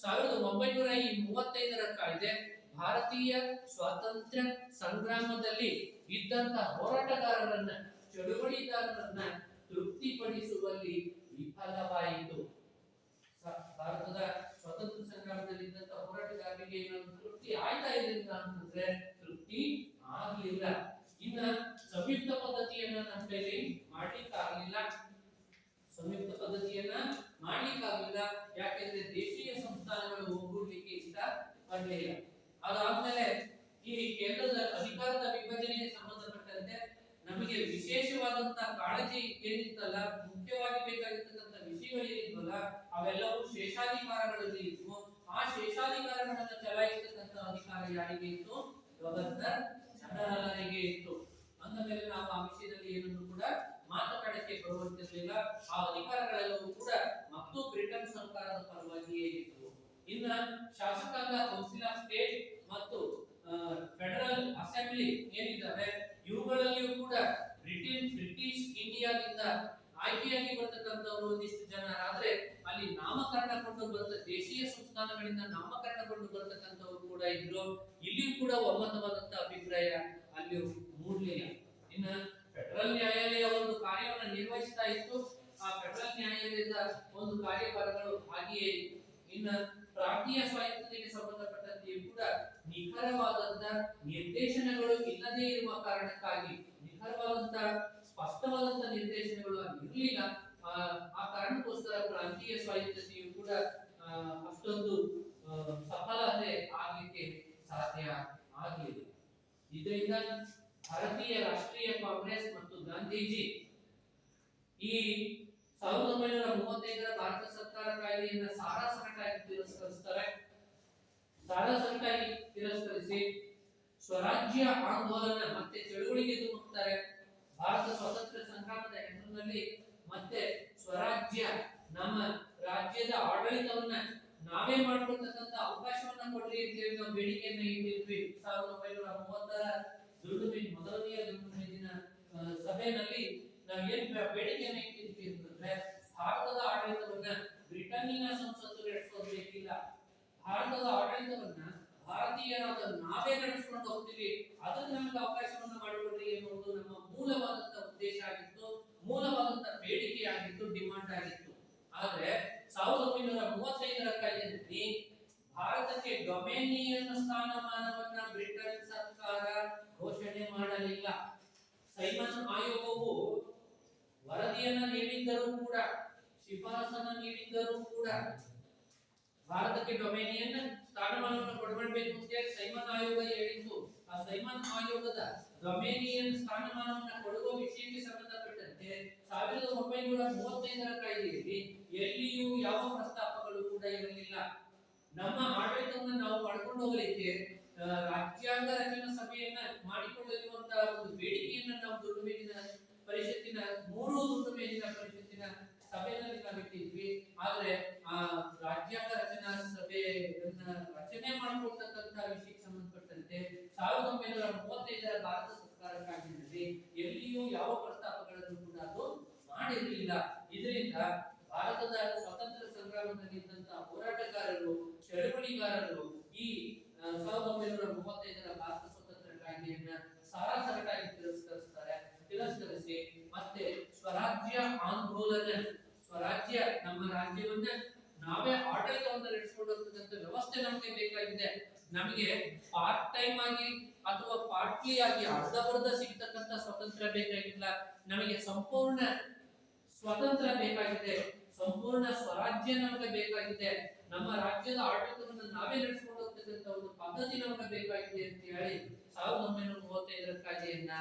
1935ರ ಕಾಯ್ದೆ ಭಾರತೀಯ ಸ್ವಾತಂತ್ರ್ಯ ಸಂಗ್ರಾಮದಲ್ಲಿ ಇದ್ದಂತ ಹೋರಾಟಗಾರರನ್ನ, ಚಳುವಳಿದಾರರನ್ನ ತೃಪ್ತಿಪಡಿಸುವಲ್ಲಿ ವಿಫಲವಾಯಿತು. ಭಾರತದ ಸ್ವಾತಂತ್ರ್ಯ ಸಂಗ್ರಾಮದಲ್ಲಿ ಇದ್ದಂತ ಹೋರಾಟಗಾರರಿಗೆ ಏನಾದ್ರು ತೃಪ್ತಿ ಆಯ್ತಾ ಇದರಿಂದ ಅಂತಂದ್ರೆ ತೃಪ್ತಿ ಆಗ್ಲಿಲ್ಲ. ಇನ್ನ ಸಂಯುಕ್ತ ಪದ್ಧತಿಯನ್ನ ನಮ್ಮ ಕೈಲಿ ಮಾಡ್ಲಿಕ್ಕಾಗ್ಲಿಲ್ಲ. ಯಾಕೆಂದ್ರೆ ದೇಶೀಯ ಸಂಸ್ಥಾನಗಳು ಒಗ್ಗೂಡ್ಲಿಕ್ಕೆ ಇಷ್ಟ ಪಡಲಿಲ್ಲ. ಅದಾದ್ಮೇಲೆ ಈ ಕೇಂದ್ರದ ಅಧಿಕಾರದ ವಿಭಜನೆಗೆ ಸಂಬಂಧಪಟ್ಟಂತೆ ನಮಗೆ ವಿಶೇಷವಾದಂತ ಕಾಳಜಿ ಏನಿತ್ತಲ್ಲ, ಮುಖ್ಯವಾಗಿ ಬೇಕಾಗಿರ್ತಕ್ಕಂಥ ವಿಷಯಗಳು ಏನಿದ್ವಲ್ಲ ಅವೆಲ್ಲವೂ ಶೇಷಾಧಿಕಾರಗಳಲ್ಲಿ ಇದ್ವು. ಆ ಶೇಷಾಧಿಕಾರಗಳನ್ನ ಚಲಾಯಿಸತಕ್ಕಂಥ ಅಧಿಕಾರ ಯಾರಿಗೆ ಇತ್ತು? ಗವರ್ನರ್ ಜನರಲ್ಗೆ ಇತ್ತು. ಅಂದ ಮೇಲೆ ನಾವು ಆ ವಿಷಯದಲ್ಲಿ ಏನನ್ನು ಕೂಡ ಮಾತನಾಡಕ್ಕೆ ಬರುವಂತಿರಲಿಲ್ಲ. ಆ ಅಧಿಕಾರಗಳೆಲ್ಲವೂ ಕೂಡ ಮತ್ತು ಬ್ರಿಟನ್ ಸರ್ಕಾರದ ಪರವಾಗಿಯೇ ಇತ್ತು. ಇನ್ನ ಶಾಸಕಾಂಗ, ಕೌನ್ಸಿಲ್ ಆಫ್ ಸ್ಟೇಟ್ ಮತ್ತು ಫೆಡರಲ್ ಅಸೆಂಬ್ಲಿ ಏನಿದ್ದಾವೆ ಇವುಗಳಲ್ಲಿಯೂ ಕೂಡ ಬ್ರಿಟಿಷ್ ಇಂಡಿಯಾದಿಂದ ಆಯ್ಕೆಯಾಗಿ ಬರ್ತಕ್ಕಂಥವ್ರು ಒಂದಿಷ್ಟು ಜನ. ಆದ್ರೆ ಅಲ್ಲಿ ನಾಮಕರಣಗೊಂಡು ಬರುತ್ತ ದೇಶೀಯ ಸಂಸ್ಥಾನಗಳಿಂದ ನಾಮಕರಣಗೊಂಡು ಬರ್ತಕ್ಕಂಥವ್ರು ಕೂಡ ಇದ್ರು. ಇಲ್ಲಿಯೂ ಕೂಡ ಒಮ್ಮತವಾದಂತ ಅಭಿಪ್ರಾಯ ಅಲ್ಲಿ ಮೂಡಲಿಲ್ಲ. ಇನ್ನ ಫೆಡರಲ್ ನ್ಯಾಯಾಲಯ ಒಂದು ಕಾರ್ಯವನ್ನು ನಿರ್ವಹಿಸ್ತಾ ಇತ್ತು. ಆ ಫೆಡರಲ್ ನ್ಯಾಯಾಲಯದ ಒಂದು ಕಾರ್ಯಭಾರಗಳು ಹಾಗೆಯೇ ಇತ್ತು. ಇನ್ನ ಪ್ರಾಂತೀಯ ಸ್ವಾಯತ್ತತೆಗೆ ಸಂಬಂಧಪಟ್ಟಂತೆ ಕಾಯ್ದೆಯಲ್ಲಿಯೂ ಕೂಡ ನಿಖರವಾದಂತ ನಿರ್ದೇಶನಗಳು ಇಲ್ಲದೇ ಇರುವ ಕಾರಣಕ್ಕಾಗಿ, ನಿಖರವಾದಂತ ಸ್ಪಷ್ಟವಾದಂತ ನಿರ್ದೇಶನಗಳು ಇರಲಿಲ್ಲ. ಆ ಕಾರಣಕ್ಕೋಸ್ಕರ ಪ್ರಾಂತೀಯ ಸ್ವಾಯತ್ತತೆಯು ಕೂಡ ಅಷ್ಟೊಂದು ಸಫಲತೆ ಆಗಲಿಕ್ಕೆ ಸಾಧ್ಯ ಆಗಲಿಲ್ಲ. ಇದರಿಂದ ಭಾರತೀಯ ರಾಷ್ಟ್ರೀಯ ಕಾಂಗ್ರೆಸ್ ಮತ್ತು ಗಾಂಧೀಜಿ ಈ 1935ರ ಭಾರತ ಸರ್ಕಾರ ಕಾಯ್ದೆಯನ್ನ ಸಾರಾಸಗಟಾಗಿ ತಿರಸ್ಕರಿಸಿ ಸ್ವರಾಜ್ಯ ಆಂದೋಲನ ಮತ್ತೆ ಚಳುವಳಿಗೆ ಧುಮುಕ್ತಾರೆ. ಭಾರತ ಸ್ವಾತಂತ್ರ್ಯ ಸಂಗ್ರಾಮದ ಹೆಸರಿನಲ್ಲಿ ಮತ್ತೆ ಸ್ವರಾಜ್ಯ, ನಮ್ಮ ರಾಜ್ಯದ ಆಡಳಿತವನ್ನ ನಾವೇ ಮಾಡ್ಕೊಳ್ತಕ್ಕಂತ ಅವಕಾಶವನ್ನ ಕೊಡ್ರಿ ಅಂತ ಹೇಳಿ ನಾವು ಬೇಡಿಕೆಯನ್ನ ಇಟ್ಟಿದ್ವಿ. 1930ರ ಮೊದಲನೆಯ ದುಂಡು ಮೇಜಿನ ಸಭೆಯಲ್ಲಿ ನಾವು ಏನ್ ಬೇಡಿಕೆಯನ್ನ ಇಟ್ಟಿದ್ವಿ ಅಂತಂದ್ರೆ, ಭಾರತದ ಆಡಳಿತವನ್ನ ಬ್ರಿಟನ್ನಿನ ಸಂಸತ್ತು ನಡೆಸೋಬೇಕಿಲ್ಲ, ಭಾರತದ ಆಡಳಿತವನ್ನ ಭಾರತೀಯರಾದ ನಾವೇ ನಡೆಸ್ಕೊಂಡು ಹೋಗ್ತೀವಿ, ಅದಕ್ಕೆ ನಮಗೆ ಅವಕಾಶವನ್ನ ಮಾಡಿಕೊಡ್ರಿ ಎನ್ನುವುದು ನಮ್ಮ ಮೂಲವಾದಂತ ಉದ್ದೇಶ ಆಗಿತ್ತು, ಮೂಲವಾದಂತ ಬೇಡಿಕೆ ಆಗಿತ್ತು, ಡಿಮಾಂಡ್ ಆಗಿತ್ತು. ಆದ್ರೆ 1935ರ ಕಾಯ್ದೆಯಲ್ಲಿ ಭಾರತಕ್ಕೆ ಡೊಮೇನಿಯನ್ ಸ್ಥಾನಮಾನವನ್ನ ಬ್ರಿಟನ್ ಸರ್ಕಾರ ಘೋಷಣೆ ಮಾಡಲಿಲ್ಲ. ಸೈಮನ್ ಆಯೋಗವು ವರದಿಯನ್ನ ನೀಡಿದ್ದರೂ ಕೂಡ, ಶಿಫಾರಸನ್ನ ನೀಡಿದ್ದರೂ ಕೂಡ ಭಾರತಕ್ಕೆ ಡೊಮೇನಿಯನ್ ಸ್ಥಾನಮಾನವನ್ನು ಕೊಡಬೇಕು ಅಂತ ಹೇಳಿ ಸೈಮನ್ ಆಯೋಗ ಹೇಳಿತ್ತು. ಆ ಸೈಮನ್ ಆಯೋಗದ ಡೊಮೇನಿಯನ್ ಸ್ಥಾನಮಾನವನ್ನು ಕೊಡುವ ವಿಷಯಕ್ಕೆ ಸಂಬಂಧಪಟ್ಟಂತೆ 1935ರ ಕಾಯ್ದೆಯಲ್ಲಿ ಎಲ್ಲಿಯೂ ಯಾವ ಪ್ರಸ್ತಾಪಗಳು ಕೂಡ ಇರಲಿಲ್ಲ. ನಮ್ಮ ಆಡಳಿತವನ್ನು ನಾವು ಮಾಡ್ಕೊಂಡು ಹೋಗಲಿಕ್ಕೆ ರಾಜ್ಯಾಂಗ ರಚನಾ ಸಭೆಯನ್ನ ಮಾಡಿಕೊಳ್ಳಲಿರುವಂತಹ ಒಂದು ಬೇಡಿಕೆಯನ್ನ ನಾವು ದುಂಡು ಮೇಜಿನ ಪರಿಷತ್ತಿನ 3 ದುಂಡು ಮೇಜಿನ ಪರಿಷತ್ತಿನ ಸಭೆಯಲ್ಲಿ ನಾವು ಇಟ್ಟಿದ್ವಿ. ಆದ್ರೆ ಆ ರಾಜ್ಯಾಂಗ ರಚನಾ ಸಭೆಯನ್ನ ರಚನೆ ಮಾಡಿಕೊಳ್ತಕ್ಕಂತ ವಿಷಯಕ್ಕೆ ಸಂಬಂಧಪಟ್ಟಂತೆ 1935ರ ಭಾರತ ಸರ್ಕಾರ ಕಾಯ್ದೆಯಲ್ಲಿ ಎಲ್ಲಿಯೂ ಯಾವ ಪ್ರಸ್ತಾಪಗಳನ್ನು ಕೂಡ ಅದು ಮಾಡಿರಲಿಲ್ಲ. ಇದರಿಂದ ಭಾರತದ ಸ್ವಾತಂತ್ರ್ಯ ಸಂಗ್ರಾಮದಲ್ಲಿ ಇದ್ದಂತಹ ಹೋರಾಟಗಾರರು, ಚಳವಳಿಗಾರರು ಈ 1935ರ ಭಾರತ ಸ್ವಾತಂತ್ರ್ಯ ಕಾಯ್ದೆಯನ್ನ ಸಾರಾಸಗಟಾಗಿ ತಿರಸ್ಕರಿಸಿ ಮತ್ತೆ ಸ್ವರಾಜ್ಯ ಆಂದೋಲನ, ಸ್ವರಾಜ್ಯ, ನಮ್ಮ ರಾಜ್ಯವನ್ನ ನಾವೇ ಆಡಳಿತವನ್ನ ನಡೆಸಿಕೊಂಡು ಹೋಗ್ತಕ್ಕಂಥ ವ್ಯವಸ್ಥೆ ನಮಗೆ ಬೇಕಾಗಿದೆ. ನಮಗೆ ಪಾರ್ಟ್ ಟೈಮ್ ಆಗಿ ಅಥವಾ ಪಾರ್ಟ್ಲಿ ಆಗಿ ಅರ್ಧಬರ್ಧ ಸಿಗ್ತಕ್ಕಂಥ ಸ್ವಾತಂತ್ರ್ಯ ಬೇಕಾಗಿಲ್ಲ, ನಮಗೆ ಸಂಪೂರ್ಣ ಸ್ವತಂತ್ರ ಬೇಕಾಗಿದೆ, ಸಂಪೂರ್ಣ ಸ್ವರಾಜ್ಯ ನಮಗೆ ಬೇಕಾಗಿದೆ, ನಮ್ಮ ರಾಜ್ಯದ ಆಡಳಿತವನ್ನು ನಾವೇ ನಡೆಸಿಕೊಂಡು ಹೋಗ್ತಕ್ಕಂಥ ಒಂದು ಪದ್ಧತಿ ನಮಗೆ ಬೇಕಾಗಿದೆ ಅಂತ ಹೇಳಿ 1935ರ ಕಾಯ್ದೆಯನ್ನ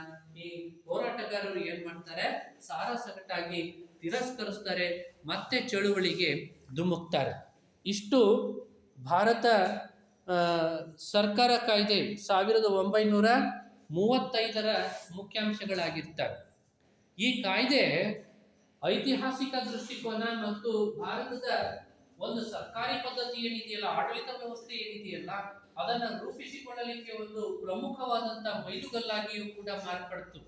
ಈ ಹೋರಾಟಗಾರರು ಏನ್ ಮಾಡ್ತಾರೆ, ಸಾರಾಸಗಟಾಗಿ ತಿರಸ್ಕರಿಸ್ತಾರೆ, ಮತ್ತೆ ಚಳುವಳಿಗೆ ಧುಮುಕ್ತಾರೆ. ಇಷ್ಟು ಭಾರತ ಸರ್ಕಾರ ಕಾಯ್ದೆ 1935ರ ಮುಖ್ಯಾಂಶಗಳಾಗಿರ್ತವೆ. ಈ ಕಾಯ್ದೆ ಐತಿಹಾಸಿಕ ದೃಷ್ಟಿಕೋನ ಮತ್ತು ಭಾರತದ ಒಂದು ಸರ್ಕಾರಿ ಪದ್ಧತಿ ಏನಿದೆಯಲ್ಲ, ಆಡಳಿತ ವ್ಯವಸ್ಥೆ ಏನಿದೆಯಲ್ಲ, ಅದನ್ನ ರೂಪಿಸಿಕೊಳ್ಳಲಿಕ್ಕೆ ಒಂದು ಪ್ರಮುಖವಾದಂತ ಮೈಲುಗಲ್ಲಾಗಿಯೂ ಕೂಡ ಮಾರ್ಪಡ್ತು.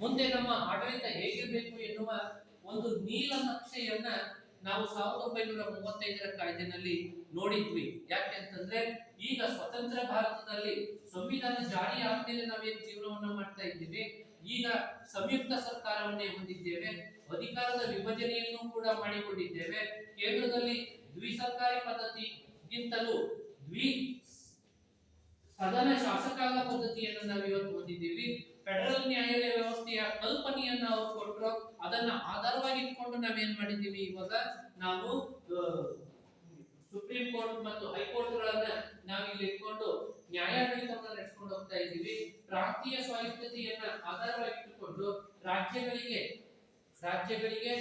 ಮುಂದೆ ನಮ್ಮ ಆಡಳಿತ ಹೇಗಿರಬೇಕು ಎನ್ನುವ ಒಂದು ನೀಲ ನಕ್ಷೆಯನ್ನ ನಾವು 1935ರ ಕಾಯ್ದೆನಲ್ಲಿ ನೋಡಿದ್ವಿ. ಯಾಕೆ ಅಂತಂದ್ರೆ, ಈಗ ಸ್ವತಂತ್ರ ಭಾರತದಲ್ಲಿ ಸಂವಿಧಾನ ಜಾರಿ ಆದ್ಮೇಲೆ ನಾವೇನು ಜೀವನವನ್ನ ಮಾಡ್ತಾ ಇದ್ದೀವಿ, ಈಗ ಸಂಯುಕ್ತ ಸರ್ಕಾರವನ್ನೇ ಹೊಂದಿದ್ದೇವೆ, ಅಧಿಕಾರದ ವಿಭಜನೆಯನ್ನು ಕೂಡ ಮಾಡಿಕೊಂಡಿದ್ದೇವೆ. ಕೇಂದ್ರದಲ್ಲಿ ದ್ವಿಸರ್ಕಾರಿ ಪದ್ಧತಿಗಿಂತಲೂ ಸದನ ಶಾಸಕಾಂಗ ಪದ್ಧತಿಯನ್ನು ನಾವು ಇವತ್ತು ಹೊಂದಿದ್ದೀವಿ. ಫೆಡರಲ್ ನ್ಯಾಯಾಲಯ ವ್ಯವಸ್ಥೆಯ ಕಲ್ಪನೆಯನ್ನ ಅವರು ಕೊಟ್ಟರು, ಅದನ್ನ ಆಧಾರವಾಗಿ ಇಟ್ಕೊಂಡು ನಾವೇನ್ ಮಾಡಿದ್ದೀವಿ, ಇವಾಗ ನಾವು ಸುಪ್ರೀಂ ಕೋರ್ಟ್ ಮತ್ತು ಹೈಕೋರ್ಟ್ಗಳನ್ನ ನಾವು ಇಲ್ಲಿ ಇಟ್ಕೊಂಡು ನ್ಯಾಯಾಡಳಿತವನ್ನ ನಡೆಸಿಕೊಂಡು ಹೋಗ್ತಾ ಇದ್ದೀವಿ. ಪ್ರಾಂತೀಯ ಸ್ವಾಯತ್ತತೆಯನ್ನ ಆಧಾರವಾಗಿಟ್ಟುಕೊಂಡು ರಾಜ್ಯಗಳಿಗೆ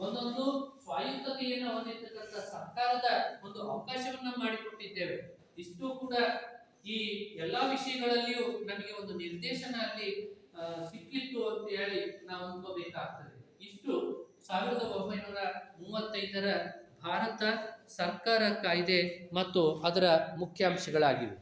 ಒಂದೊಂದು ಸ್ವಾಯತ್ತತೆಯನ್ನ ಹೊಂದಿರತಕ್ಕಂಥ ಸರ್ಕಾರದ ಒಂದು ಅವಕಾಶವನ್ನ ಮಾಡಿಕೊಟ್ಟಿದ್ದೇವೆ. ಇಷ್ಟು ಕೂಡ ಈ ಎಲ್ಲಾ ವಿಷಯಗಳಲ್ಲಿಯೂ ನಮಗೆ ಒಂದು ನಿರ್ದೇಶನ ಅಲ್ಲಿ ಸಿಕ್ಕಿತ್ತು ಅಂತ ಹೇಳಿ ನಾವು ಅನ್ಕೋಬೇಕಾಗ್ತದೆ. ಇಷ್ಟು 1935ರ ಭಾರತ ಸರ್ಕಾರ ಕಾಯ್ದೆ ಮತ್ತು ಅದರ ಮುಖ್ಯಾಂಶಗಳಾಗಿವೆ.